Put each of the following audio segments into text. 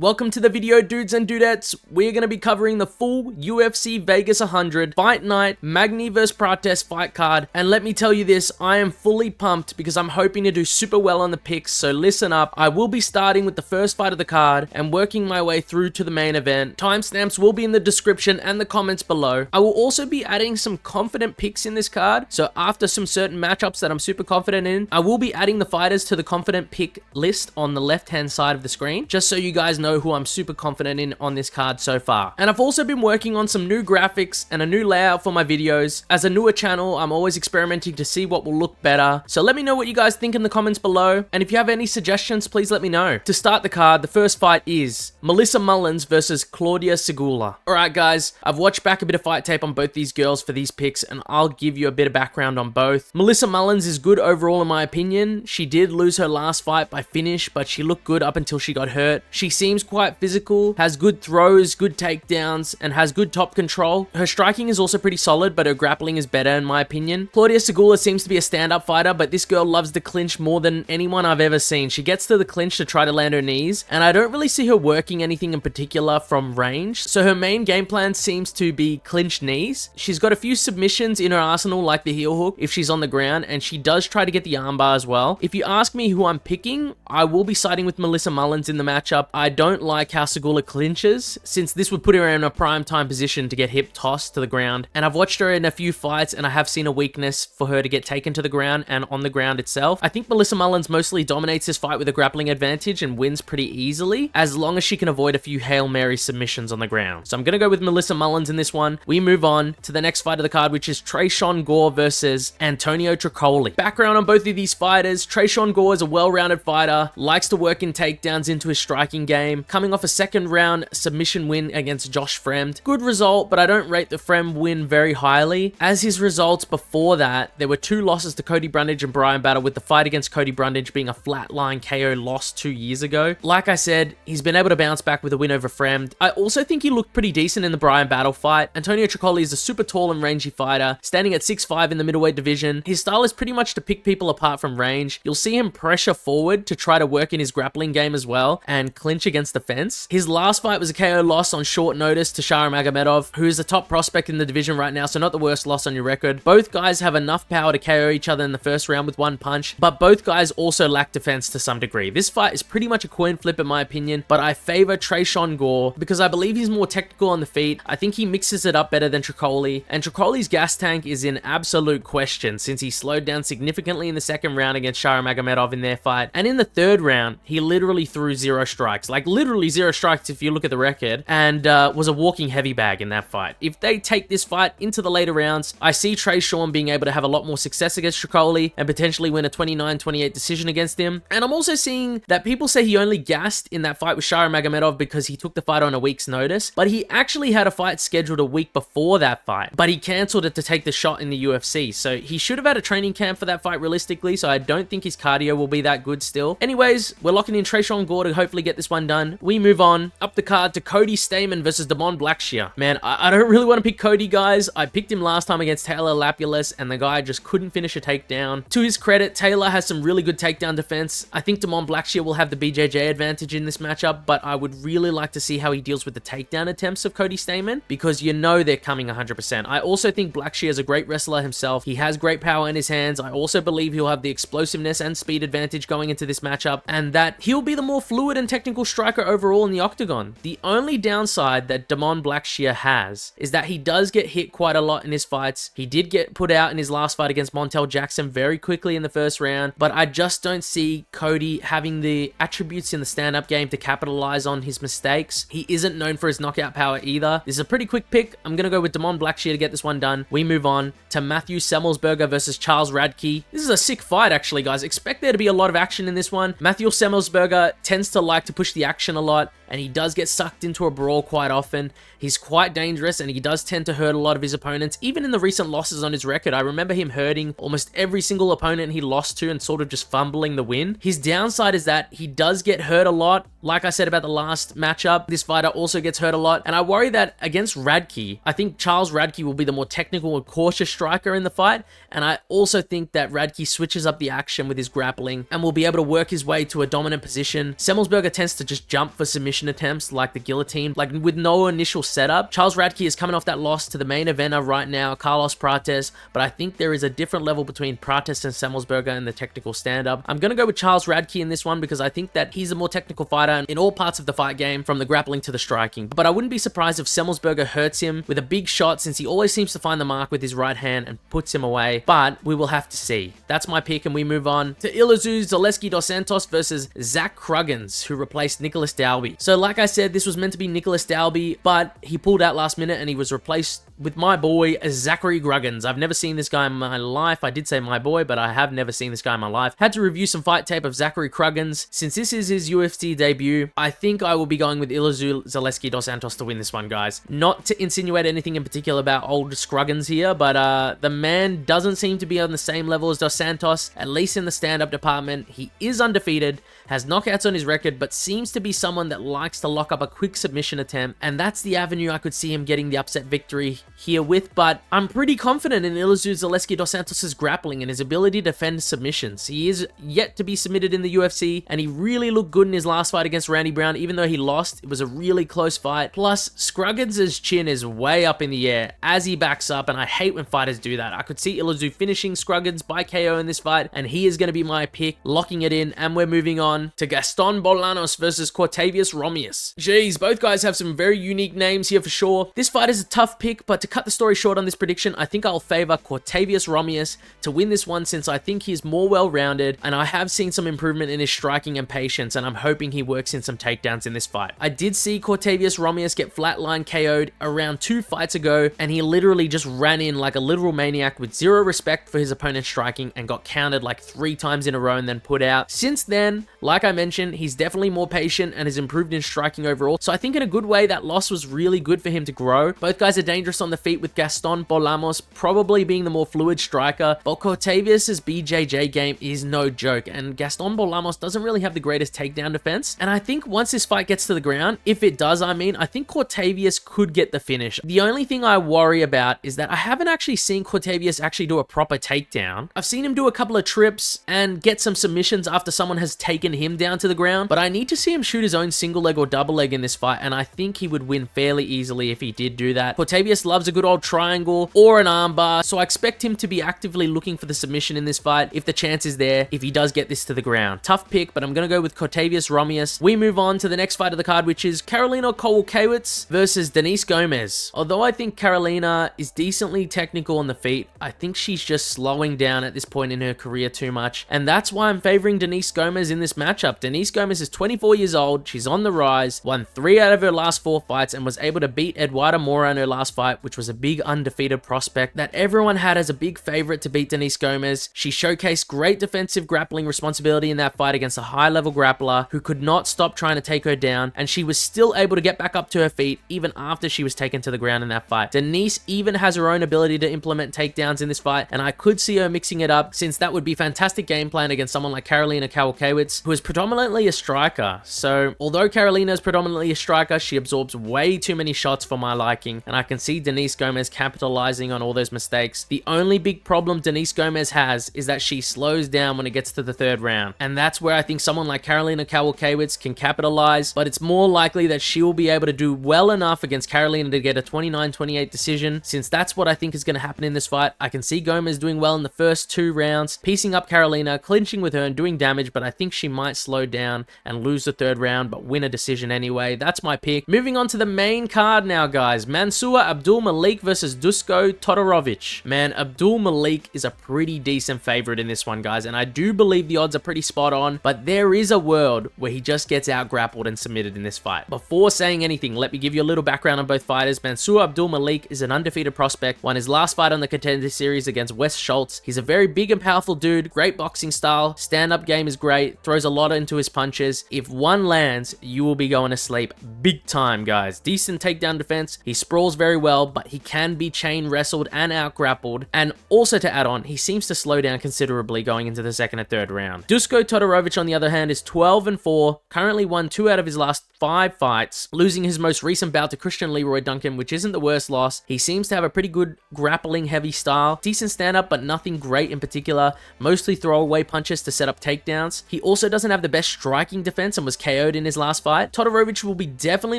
Welcome to the video, dudes and dudettes. We're going to be covering the full UFC Vegas 100 Fight Night Magny vs Prates fight card, and let me tell you this, I am fully pumped because I'm hoping to do super well on the picks, so listen up. I will be starting with the first fight of the card and working my way through to the main event. Timestamps will be in the description and the comments below. I will also be adding some confident picks in this card, so after some certain matchups that I'm super confident in, I will be adding the fighters to the confident pick list on the left hand side of the screen, just so you guys know who I'm super confident in on this card so far. And I've also been working on some new graphics and a new layout for my videos. As a newer channel, I'm always experimenting to see what will look better. So let me know what you guys think in the comments below. And if you have any suggestions, please let me know. To start the card, the first fight is Mullins versus Klaudia Sygula. Alright guys, I've watched back a bit of fight tape on both these girls for these picks, and I'll give you a bit of background on both. Mullins is good overall in my opinion. She did lose her last fight by finish, but she looked good up until she got hurt. She seems quite physical, has good throws, good takedowns, and has good top control. Her striking is also pretty solid, but her grappling is better in my opinion. Klaudia Sygula seems to be a stand-up fighter, but this girl loves the clinch more than anyone I've ever seen. She gets to the clinch to try to land her knees, and I don't really see her working anything in particular from range, so her main game plan seems to be clinch knees. She's got a few submissions in her arsenal like the heel hook if she's on the ground, and she does try to get the armbar as well. If you ask me who I'm picking, I will be siding with Mullins in the matchup. I don't like how Sygula clinches, since this would put her in a prime time position to get hip tossed to the ground, and I've watched her in a few fights and I have seen a weakness for her to get taken to the ground and on the ground itself. I think Mullins mostly dominates this fight with a grappling advantage and wins pretty easily, as long as she can avoid a few Hail Mary submissions on the ground. So I'm gonna go with Mullins in this one. We move on to the next fight of the card, which is Tresean Gore versus Antonio Trocoli. Background on both of these fighters: Tresean Gore is a well-rounded fighter, likes to work in takedowns into his striking game, coming off a second round submission win against Josh Fremd. Good result, but I don't rate the Fremd win very highly, as his results before that, there were two losses to Cody Brundage and Brian Battle, with the fight against Cody Brundage being a flatline KO loss 2 years ago. Like I said, he's been able to bounce back with a win over Fremd. I also think he looked pretty decent in the Brian Battle fight. Antonio Trocoli is a super tall and rangy fighter, standing at 6'5" in the middleweight division. His style is pretty much to pick people apart from range. You'll see him pressure forward to try to work in his grappling game as well, and clinch against the fence. His last fight was a KO loss on short notice to Magomedov, who is the top prospect in the division right now, so not the worst loss on your record. Both guys have enough power to KO each other in the first round with one punch, but both guys also lack defense to some degree. This fight is pretty much a coin flip in my opinion, but I favor Tresean Gore because I believe he's more technical on the feet. I think he mixes it up better than Trocoli, and Trocoli's gas tank is in absolute question since he slowed down significantly in the second round against Magomedov in their fight, and in the third round, he literally threw 0 strikes, like literally 0 strikes if you look at the record, and was a walking heavy bag in that fight. If they take this fight into the later rounds, I see Tresean being able to have a lot more success against Trocoli and potentially win a 29-28 decision against him. And I'm also seeing that people say he only gassed in that fight with Magomedov because he took the fight on a week's notice, but he actually had a fight scheduled a week before that fight, but he cancelled it to take the shot in the UFC, so he should have had a training camp for that fight realistically, so I don't think his cardio will be that good still. Anyways, we're locking in Tresean Gore to hopefully get this one done. We move on up the card to Cody Stamann versus Blackshear. Man, I don't really want to pick Cody, guys. I picked him last time against Taylor Lapulus, and the guy just couldn't finish a takedown. To his credit, Taylor has some really good takedown defense. I think Blackshear will have the BJJ advantage in this matchup, but I would really like to see how he deals with the takedown attempts of Cody Stamann, because you know they're coming 100%. I also think Blackshear is a great wrestler himself. He has great power in his hands. I also believe he'll have the explosiveness and speed advantage going into this matchup, and that he'll be the more fluid and technical striker overall in the octagon. The only downside that Blackshear has is that he does get hit quite a lot in his fights. He did get put out in his last fight against Montel Jackson very quickly in the first round, but I just don't see Cody having the attributes in the stand-up game to capitalize on his mistakes. He isn't known for his knockout power either. This is a pretty quick pick. I'm gonna go with Blackshear to get this one done. We move on to Matthew Semelsberger versus Charles Radtke. This is a sick fight actually, guys. Expect there to be a lot of action in this one. Matthew Semelsberger tends to like to push the action a lot, and he does get sucked into a brawl quite often. He's quite dangerous, and he does tend to hurt a lot of his opponents. Even in the recent losses on his record, I remember him hurting almost every single opponent he lost to and sort of just fumbling the win. His downside is that he does get hurt a lot. Like I said about the last matchup, this fighter also gets hurt a lot, and I worry that against Radtke, I think Charles Radtke will be the more technical and cautious striker in the fight, and I also think that Radtke switches up the action with his grappling and will be able to work his way to a dominant position. Semelsberger tends to just just jump for submission attempts like the guillotine, like with no initial setup. Charles Radtke is coming off that loss to the main eventer right now, Carlos Prates, but I think there is a different level between Prates and Semelsberger in the technical stand-up. I'm going to go with Charles Radtke in this one because I think that he's a more technical fighter in all parts of the fight game, from the grappling to the striking. But I wouldn't be surprised if Semelsberger hurts him with a big shot, since he always seems to find the mark with his right hand and puts him away. But we will have to see. That's my pick, and we move on to Elizeu Zaleski dos Santos versus Scroggins, who replaced Nicholas Dalby. So like I said, this was meant to be Nicholas Dalby, but he pulled out last minute and he was replaced with my boy, Zachary Scroggins. I've never seen this guy in my life. I did say my boy, but I have never seen this guy in my life. Had to review some fight tape of Zachary Scroggins. Since this is his UFC debut, I think I will be going with Elizeu Zaleski dos Santos to win this one, guys. Not to insinuate anything in particular about old Scroggins here, but the man doesn't seem to be on the same level as dos Santos, at least in the stand-up department. He is undefeated, has knockouts on his record, but seems to be someone that likes to lock up a quick submission attempt, and that's the avenue I could see him getting the upset victory here with. But I'm pretty confident in Elizeu Zaleski dos Santos' grappling and his ability to defend submissions. He is yet to be submitted in the UFC, and he really looked good in his last fight against Randy Brown. Even though he lost, it was a really close fight. Plus, Scroggins' chin is way up in the air as he backs up, and I hate when fighters do that. I could see Elizeu finishing Scroggins by KO in this fight, and he is going to be my pick, locking it in. And we're moving on to Gaston Bolanos versus Cortavious Romious. Jeez, both guys have some very unique names here for sure. This fight is a tough pick, but to cut the story short on this prediction, I think I'll favor Cortavious Romious to win this one, since I think he's more well-rounded, and I have seen some improvement in his striking and patience, and I'm hoping he works in some takedowns in this fight. I did see Cortavious Romious get flatline KO'd around 2 fights ago, and he literally just ran in like a literal maniac with zero respect for his opponent's striking and got countered like 3 times in a row and then put out. Since then, like I mentioned, he's definitely more patient and has improved in striking overall, so I think in a good way that loss was really good for him to grow. Both guys are dangerous on the feet, with Gaston Bolanos probably being the more fluid striker, but Cortavious' BJJ game is no joke, and Gaston Bolanos doesn't really have the greatest takedown defense. And I think once this fight gets to the ground, if it does, I think Cortavious could get the finish. The only thing I worry about is that I haven't actually seen Cortavious actually do a proper takedown. I've seen him do a couple of trips and get some submissions after someone has taken him down to the ground, but I need to see him shoot his own single leg or double leg in this fight, and I think he would win fairly easily if he did do that. Cortavious loves a good old triangle or an armbar, so I expect him to be actively looking for the submission in this fight if the chance is there, if he does get this to the ground. Tough pick, but I'm going to go with Cortavious Romious. We move on to the next fight of the card, which is Karolina Kowalkiewicz versus Denise Gomes. Although I think Karolina is decently technical on the feet, I think she's just slowing down at this point in her career too much, and that's why I'm favoring Denise Gomes in this matchup. Denise Gomes is 24 years old, she's on the rise, won 3 out of her last 4 fights, and was able to beat Eduarda Mora in her last fight, which was a big undefeated prospect that everyone had as a big favorite to beat Denise Gomes. She showcased great defensive grappling responsibility in that fight against a high-level grappler who could not stop trying to take her down, and she was still able to get back up to her feet even after she was taken to the ground in that fight. Denise even has her own ability to implement takedowns in this fight, and I could see her mixing it up, since that would be fantastic game plan against someone like Karolina Kowalkiewicz, who is predominantly a striker. So although Karolina is predominantly a striker, she absorbs way too many shots for my liking, and I can see Denise Gomes capitalizing on all those mistakes. The only big problem Denise Gomes has is that she slows down when it gets to the 3rd round, and that's where I think someone like Karolina Kowalkiewicz can capitalize, but it's more likely that she will be able to do well enough against Karolina to get a 29-28 decision, since that's what I think is going to happen in this fight. I can see Gomes doing well in the first 2 rounds, piecing up Karolina, clinching with her and doing damage, but I think she might slow down and lose the 3rd round, but win a decision anyway. That's my pick. Moving on to the main card now, guys. Mansur Abdul-Malik versus Dusko Todorovic. Man, Abdul-Malik is a pretty decent favorite in this one, guys, and I do believe the odds are pretty spot on, but there is a world where he just gets out grappled and submitted in this fight. Before saying anything, let me give you a little background on both fighters. Mansur Abdul-Malik is an undefeated prospect, won his last fight on the Contender Series against Wes Schultz. He's a very big and powerful dude, great boxing style, stand-up game is great, throws a lot into his punches. If one lands, you will be going to sleep big time, guys. Decent takedown defense, he sprawls very well, but he can be chain wrestled and out grappled, and also to add on, he seems to slow down considerably going into the 2nd and 3rd round. Dusko Todorovic, on the other hand, is 12-4, currently won 2 out of his last 5 fights, losing his most recent bout to Christian Leroy Duncan, which isn't the worst loss. He seems to have a pretty good grappling heavy style, decent stand-up, but nothing great in particular, mostly throwaway punches to set up takedowns. He also doesn't doesn't have the best striking defense and was KO'd in his last fight, Todorovic will be definitely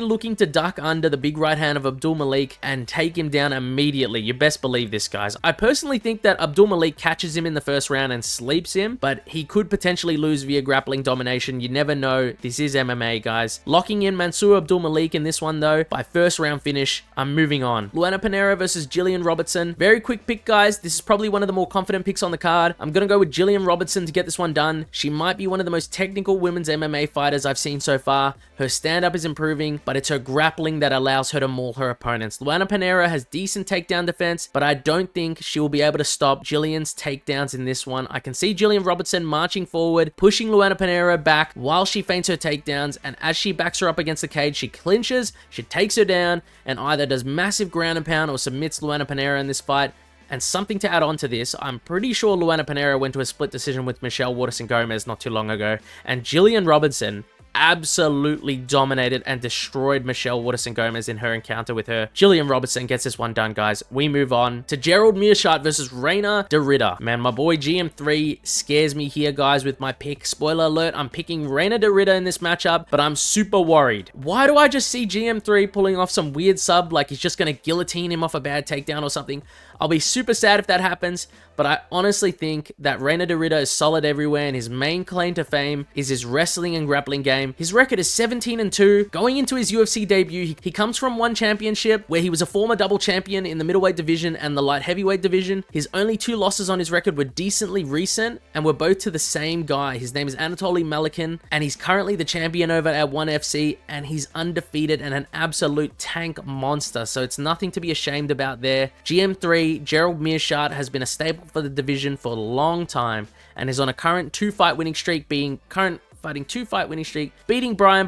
looking to duck under the big right hand of Abdul-Malik and take him down immediately. You best believe this, guys. I personally think that Abdul-Malik catches him in the first round and sleeps him, but he could potentially lose via grappling domination. You never know. This is MMA, guys. Locking in Mansur Abdul-Malik in this one, though, by first round finish. I'm moving on. Luana Pinheiro versus Gillian Robertson. Very quick pick, guys. This is probably one of the more confident picks on the card. I'm going to go with Gillian Robertson to get this one done. She might be one of the most technical women's MMA fighters I've seen so far. Her stand-up is improving, but it's her grappling that allows her to maul her opponents. Luana Pinheiro has decent takedown defense, but I don't think she will be able to stop Gillian's takedowns in this one. I can see Gillian Robertson marching forward, pushing Luana Pinheiro back while she feints her takedowns, and as she backs her up against the cage, she clinches, she takes her down, and either does massive ground and pound or submits Luana Pinheiro in this fight. And something to add on to this, I'm pretty sure Luana Pinheiro went to a split decision with Michelle Waterson-Gomez not too long ago, and Gillian Robertson absolutely dominated and destroyed Michelle Waterson-Gomez in her encounter with her. Gillian Robertson gets this one done, guys. We move on to Gerald Meerschaert versus Reina de Ritter. Man, my boy GM3 scares me here, guys, with my pick. Spoiler alert, I'm picking Reina de Ritter in this matchup, but I'm super worried. Why do I just see GM3 pulling off some weird sub, like he's just going to guillotine him off a bad takedown or something? I'll be super sad if that happens, but I honestly think that Reina de Ritter is solid everywhere, and his main claim to fame is his wrestling and grappling game. His record is 17-2. Going into his UFC debut, he comes from one championship where he was a former double champion in the middleweight division and the light heavyweight division. His only 2 losses on his record were decently recent and were both to the same guy. His name is Anatoly Malikin, and he's currently the champion over at 1FC, and he's undefeated and an absolute tank monster, so it's nothing to be ashamed about there. GM3 Gerald Meerschaert has been a staple for the division for a long time and is on a current 2-fight winning streak, beating Brian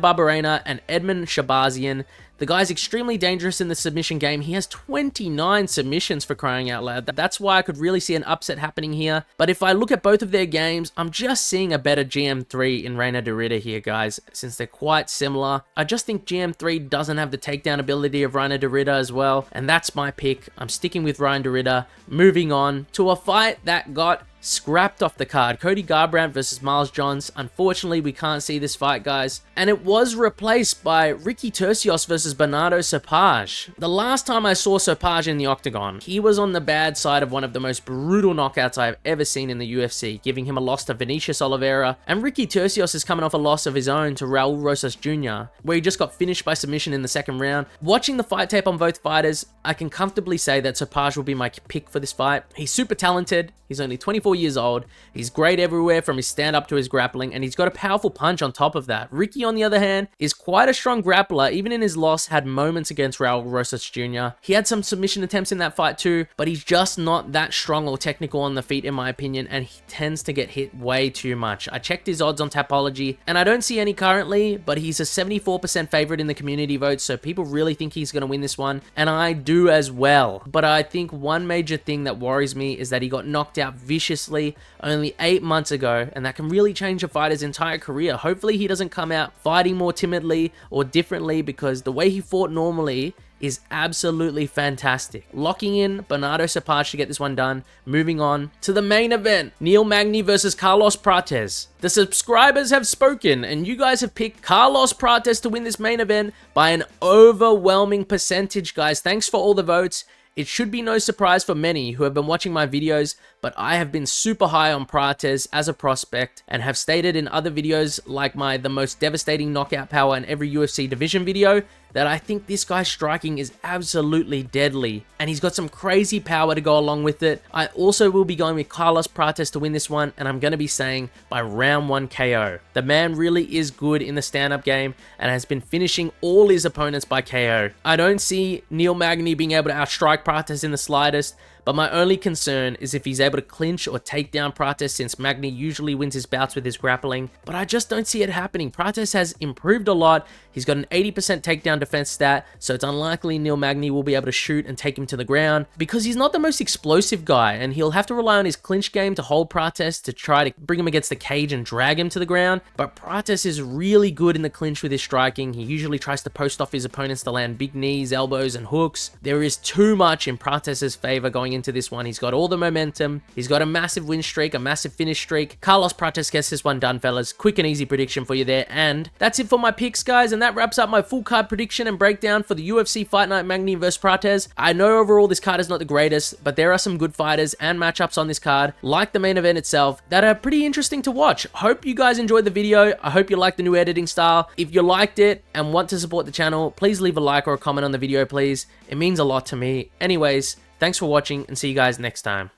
Barberena and Edmund Shabazian. The guy's extremely dangerous in the submission game. He has 29 submissions, for crying out loud. That's why I could really see an upset happening here. But if I look at both of their games, I'm just seeing a better GM3 in Reina de Ritter here, guys, since they're quite similar. I just think GM3 doesn't have the takedown ability of Reina de Ritter as well, and that's my pick. I'm sticking with Reina de Ritter. Moving on to a fight that got scrapped off the card. Cody Garbrandt versus Miles Johns. Unfortunately, we can't see this fight, guys. And it was replaced by Ricky Turcios versus Bernardo Sopage. The last time I saw Sopage in the octagon, he was on the bad side of one of the most brutal knockouts I've ever seen in the UFC, giving him a loss to Vinicius Oliveira. And Ricky Turcios is coming off a loss of his own to Raul Rosas Jr., where he just got finished by submission in the second round. Watching the fight tape on both fighters, I can comfortably say that Sopage will be my pick for this fight. He's super talented. He's only 24 years old. He's great everywhere from his stand-up to his grappling, and he's got a powerful punch on top of that. Ricky, on the other hand, is quite a strong grappler. Even in his loss, had moments against Raul Rosas Jr. He had some submission attempts in that fight too, but he's just not that strong or technical on the feet, in my opinion, and he tends to get hit way too much. I checked his odds on Tapology, and I don't see any currently, but he's a 74% favorite in the community votes, so people really think he's going to win this one, and I do as well. But I think one major thing that worries me is that he got knocked out viciously only 8 months ago, and that can really change a fighter's entire career. Hopefully he doesn't come out fighting more timidly or differently, because the way he fought normally is absolutely fantastic. Locking in Bernardo Sopage to get this one done. Moving on to the main event, Neil Magny versus Carlos Prates. The subscribers have spoken, and you guys have picked Carlos Prates to win this main event by an overwhelming percentage, guys. Thanks for all the votes. It should be no surprise for many who have been watching my videos, but I have been super high on Prates as a prospect and have stated in other videos, like my The Most Devastating Knockout Power in Every UFC Division video, that I think this guy's striking is absolutely deadly, and he's got some crazy power to go along with it. I also will be going with Carlos Prates to win this one, and I'm going to be saying by round 1 KO. The man really is good in the stand-up game and has been finishing all his opponents by KO. I don't see Neil Magny being able to outstrike Prates in the slightest, but my only concern is if he's able to clinch or take down Prates, since Magny usually wins his bouts with his grappling, but I just don't see it happening. Prates has improved a lot. He's got an 80% takedown defense stat, so it's unlikely Neil Magny will be able to shoot and take him to the ground, because he's not the most explosive guy, and he'll have to rely on his clinch game to hold Prates to try to bring him against the cage and drag him to the ground. But Prates is really good in the clinch with his striking. He usually tries to post off his opponents to land big knees, elbows, and hooks. There is too much in Prates' favor going going into this one. He's got all the momentum. He's got a massive win streak, a massive finish streak. Carlos Prates gets this one done, fellas. Quick and easy prediction for you there. And that's it for my picks, guys. And that wraps up my full card prediction and breakdown for the UFC Fight Night Magny vs Prates. I know overall this card is not the greatest, but there are some good fighters and matchups on this card, like the main event itself, that are pretty interesting to watch. Hope you guys enjoyed the video. I hope you liked the new editing style. If you liked it and want to support the channel, please leave a like or a comment on the video, please. It means a lot to me. Anyways, thanks for watching and see you guys next time.